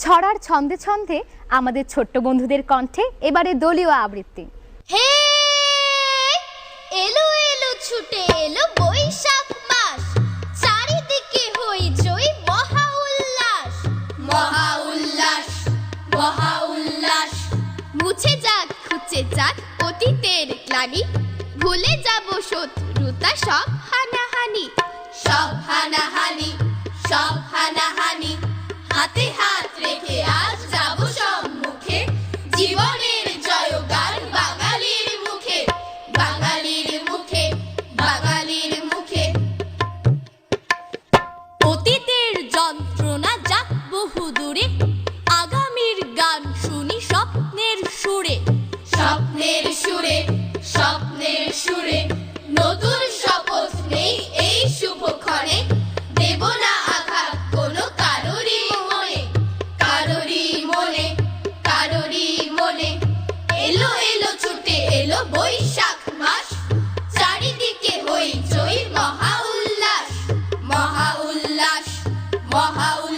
ছড়ার ছন্দে ছন্দে আমাদের ছোট্ট বন্ধুদের কণ্ঠে এবারে দলীয় আবৃত্তি। হে এলো এলো ছুটে এলো বৈশাখ মাস, চারিদিকে হইচই মহা উল্লাস, মহা উল্লাস, মহা উল্লাস। মুছে যাক খুঁচে যাক অতীতের গ্লানি, ভুলে যাব শত্রুতা সব হানাহানি, সব হানাহানি, সব হানাহানি। হাতে হাত রেখে আজ যাব সম্মুখে, জীবনের জয়গান বাঙালির মুখে, বাঙালির মুখে, বাঙালির মুখে। অতীতের যন্ত্রণা যাক বহু দূরে, আগামীর গান শুনি স্বপ্নের সুরে, স্বপ্নের সুরে, স্বপ্নের সুরে। নতুন শপথ নেই এই শুভক্ষণে, দেব না আঘাত কোনো কারোরই মনে, কারোরই মনে, কারোরই মনে। এলো এলো ছুটে এলো বৈশাখ মাস, চারিদিকে হইচই মহা উল্লাস, মহা উল্লাস, মহা উল্লাস।